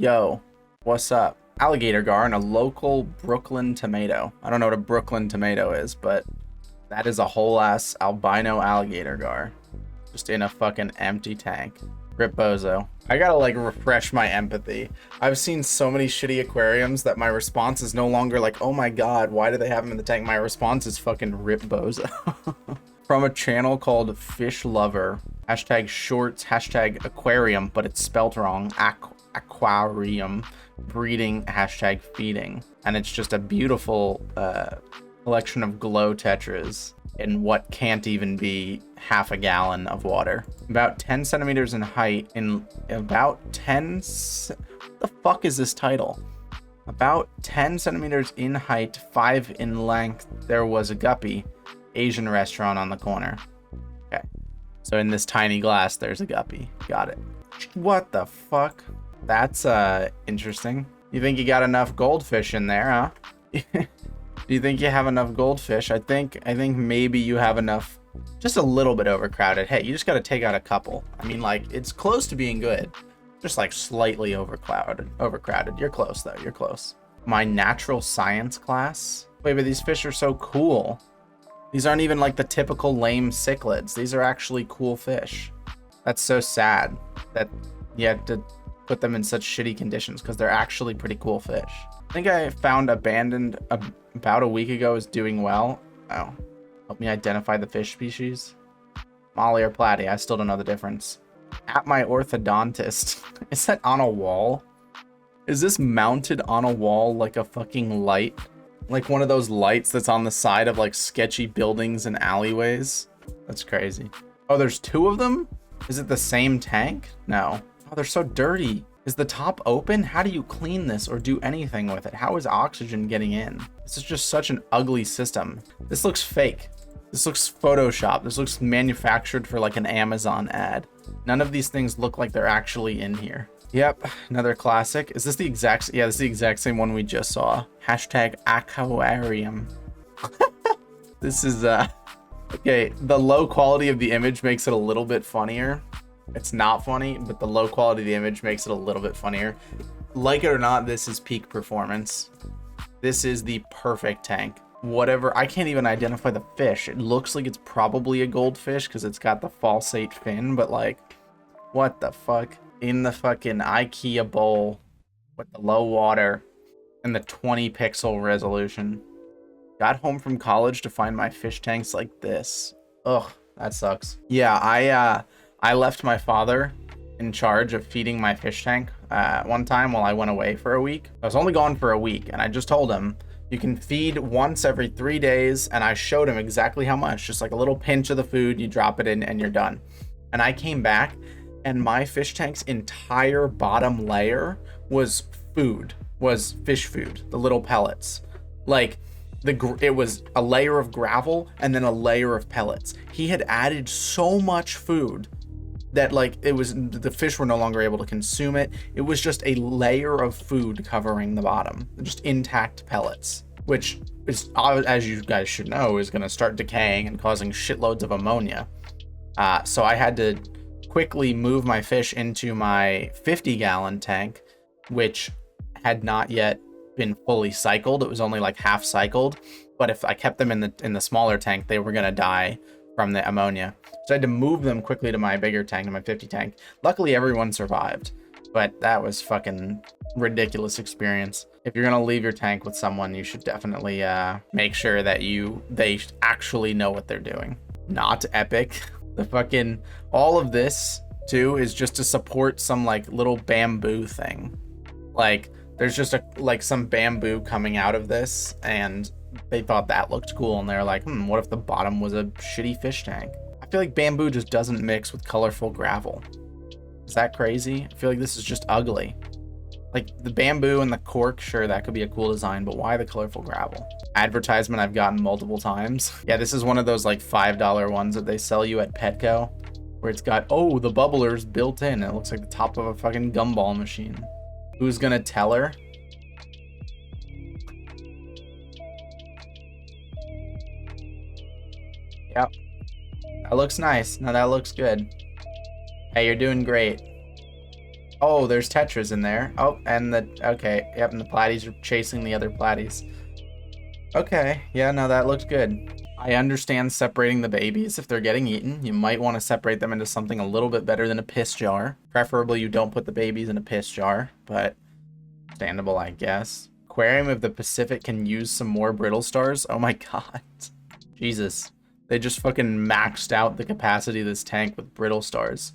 Yo, what's up? Alligator gar and a local Brooklyn tomato. I don't know what a Brooklyn tomato is, but that is a whole ass albino alligator gar. Just in a fucking empty tank. Rip bozo. I gotta like refresh my empathy. I've seen so many shitty aquariums that my response is no longer like, oh my god, why do they have him in the tank? My response is fucking rip bozo. From a channel called Fish Lover. Hashtag shorts, hashtag aquarium, but it's spelled wrong. Aquarium. Breeding, hashtag feeding. And it's just a beautiful collection of glow tetras in what can't even be half a gallon of water. About 10 centimeters in height, in about 10... What the fuck is this title? About 10 centimeters in height, 5 in length, there was a guppy. Asian restaurant on the corner. Okay. So in this tiny glass, there's a guppy. Got it. What the fuck? That's interesting. You think you got enough goldfish in there, huh? Do you think you have enough goldfish? I think maybe you have enough, just a little bit overcrowded. Hey, you just got to take out a couple. I mean, like, it's close to being good. Just like slightly overcrowded. You're close though, you're close. My natural science class. Wait, but these fish are so cool. These aren't even like the typical lame cichlids. These are actually cool fish. That's so sad that you have to put them in such shitty conditions because they're actually pretty cool fish. I think I found abandoned about a week ago is doing well. Oh, help me identify the fish species. Molly or platy, I still don't know the difference. At my orthodontist. Is that on a wall? Is this mounted on a wall like a fucking light? Like one of those lights that's on the side of like sketchy buildings and alleyways? That's crazy. Oh, there's two of them? Is it the same tank? No. Oh, they're so dirty. Is the top open? How do you clean this or do anything with it? How is oxygen getting in? This is just such an ugly system. This looks fake. This looks Photoshop. This looks manufactured for like an Amazon ad. None of these things look like they're actually in here. Yep, another classic. Is this the exact? Yeah, this is the exact same one we just saw. Hashtag aquarium. This is okay. The low quality of the image makes it a little bit funnier. It's not funny, but the low quality of the image makes it a little bit funnier. Like it or not, this is peak performance. This is the perfect tank. Whatever, I can't even identify the fish. It looks like it's probably a goldfish because it's got the falsate fin, but like, what the fuck? In the fucking IKEA bowl with the low water and the 20 pixel resolution. Got home from college to find my fish tanks like this. Ugh, that sucks. Yeah, I left my father in charge of feeding my fish tank one time while I went away for a week. I was only gone for a week, and I just told him, you can feed once every 3 days, and I showed him exactly how much. Just like a little pinch of the food, you drop it in, and you're done. And I came back, and my fish tank's entire bottom layer was food, was fish food, the little pellets. Like, it was a layer of gravel and then a layer of pellets. He had added so much food that like the fish were no longer able to consume it. It was just a layer of food covering the bottom, just intact pellets, which is, as you guys should know, is going to start decaying and causing shitloads of ammonia. So I had to quickly move my fish into my 50-gallon tank, which had not yet been fully cycled. It was only like half cycled, but if I kept them in the smaller tank, they were going to die from the ammonia. So I had to move them quickly to my bigger tank, to my 50 tank. Luckily, everyone survived, but that was fucking ridiculous experience. If you're gonna leave your tank with someone, you should definitely make sure that they actually know what they're doing. Not epic. The fucking, all of this too is just to support some like little bamboo thing. Like there's just like some bamboo coming out of this, and they thought that looked cool, and they're like, what if the bottom was a shitty fish tank? I feel like bamboo just doesn't mix with colorful gravel. Is that crazy? I feel like this is just ugly. Like the bamboo and the cork, sure, that could be a cool design, but why the colorful gravel? Advertisement I've gotten multiple times. Yeah, this is one of those like $5 ones that they sell you at Petco, where it's got, oh, the bubbler's built in. It looks like the top of a fucking gumball machine. Who's gonna tell her? Yep. That looks nice. No, that looks good. Hey, you're doing great. Oh, there's tetras in there. Oh, and okay, yep, and the platies are chasing the other platies. Okay, yeah, no, that looks good. I understand separating the babies if they're getting eaten. You might want to separate them into something a little bit better than a piss jar. Preferably you don't put the babies in a piss jar, but understandable, I guess. Aquarium of the Pacific can use some more brittle stars. Oh my god. Jesus. They just fucking maxed out the capacity of this tank with brittle stars.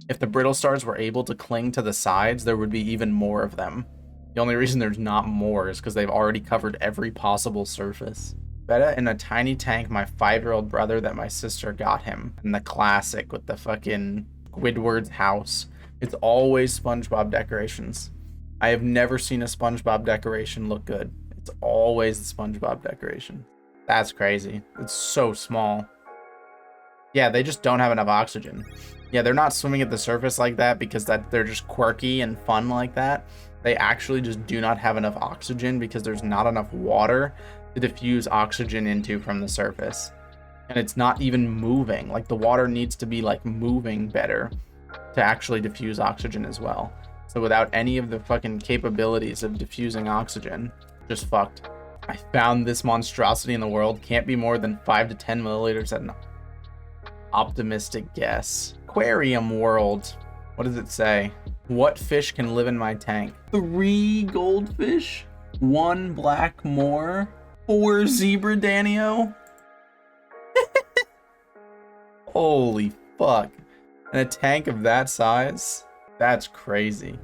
If the brittle stars were able to cling to the sides, there would be even more of them. The only reason there's not more is because they've already covered every possible surface. Betta in a tiny tank, my 5-year-old brother that my sister got him. And the classic with the fucking Squidward's house. It's always SpongeBob decorations. I have never seen a SpongeBob decoration look good. It's always the SpongeBob decoration. That's crazy. It's so small. Yeah, they just don't have enough oxygen. Yeah, they're not swimming at the surface like that because they're just quirky and fun like that. They actually just do not have enough oxygen because there's not enough water to diffuse oxygen into from the surface. And it's not even moving. Like, the water needs to be like moving better to actually diffuse oxygen as well. So without any of the fucking capabilities of diffusing oxygen, just fucked. I found this monstrosity in the world. Can't be more than 5 to 10 milliliters at an optimistic guess. Aquarium world. What does it say? What fish can live in my tank? 3 goldfish, 1 black moor, 4 zebra danio. Holy fuck. In a tank of that size? That's crazy.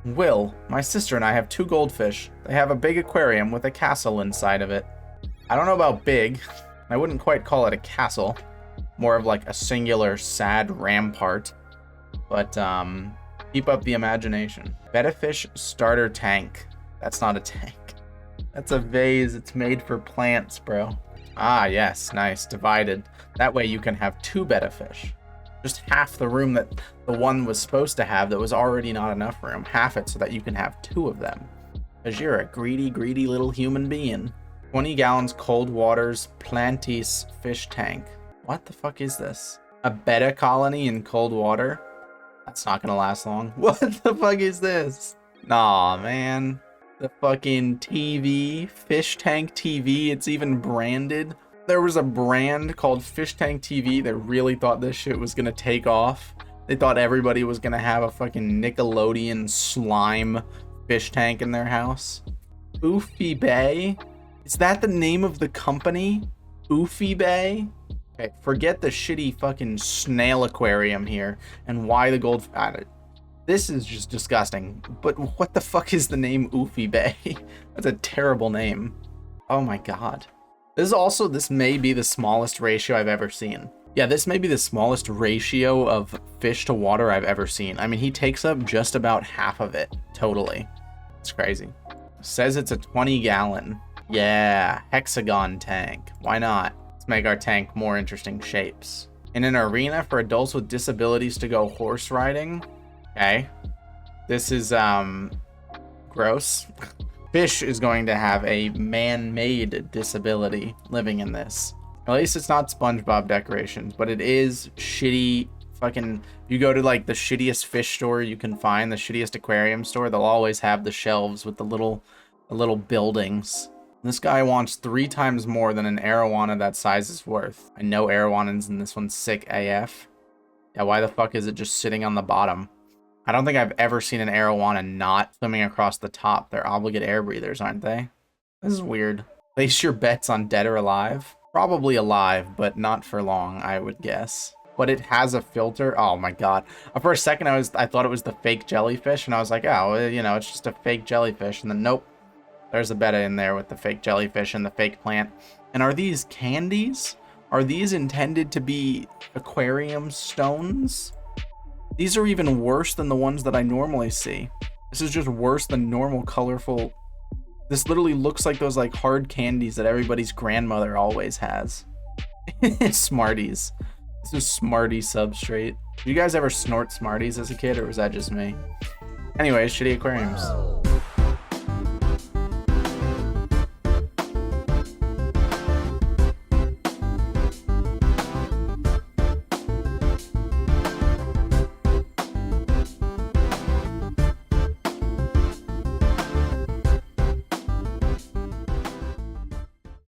Will, my sister and I have 2 goldfish. They have a big aquarium with a castle inside of it. I don't know about big. I wouldn't quite call it a castle. More of like a singular sad rampart. But keep up the imagination. Betta fish starter tank. That's not a tank. That's a vase. It's made for plants, bro. Ah, yes, nice. Divided. That way you can have 2 betta fish. Just half the room that the one was supposed to have that was already not enough room. Half it so that you can have 2 of them. Because you're a greedy, greedy little human being. 20 gallons cold waters plantis fish tank. What the fuck is this? A betta colony in cold water? That's not gonna last long. What the fuck is this? Nah, man. The fucking TV, fish tank TV, it's even branded. There was a brand called Fish Tank TV that really thought this shit was gonna take off. They thought everybody was gonna have a fucking Nickelodeon slime fish tank in their house. Oofy Bay? Is that the name of the company? Oofy Bay? Okay, forget the shitty fucking snail aquarium here and why the gold... This is just disgusting. But what the fuck is the name Oofy Bay? That's a terrible name. Oh my god. This may be the smallest ratio I've ever seen. Yeah, this may be the smallest ratio of fish to water I've ever seen. I mean, he takes up just about half of it, totally. It's crazy. Says it's a 20 gallon. Yeah, hexagon tank. Why not? Let's make our tank more interesting shapes. In an arena for adults with disabilities to go horse riding. Okay. This is, gross. Fish is going to have a man-made disability living in this. At least it's not SpongeBob decorations, but it is shitty fucking... You go to like the shittiest fish store you can find, the shittiest aquarium store, they'll always have the shelves with the little buildings. This guy wants 3 times more than an arowana that size is worth. I know arowanas and this one's sick AF. Yeah, why the fuck is it just sitting on the bottom? I don't think I've ever seen an arowana not swimming across the top. They're obligate air breathers, aren't they? This is weird. Place your bets on dead or alive. Probably alive, but not for long, I would guess. But it has a filter. Oh my god. For a second, I thought it was the fake jellyfish, and I was like, oh, you know, it's just a fake jellyfish. And then nope, there's a betta in there with the fake jellyfish and the fake plant. And are these candies? Are these intended to be aquarium stones? These are even worse than the ones that I normally see. This is just worse than normal colorful. This literally looks like those like hard candies that everybody's grandmother always has. Smarties. This is Smartie substrate. Did you guys ever snort Smarties as a kid, or was that just me? Anyways, shitty aquariums.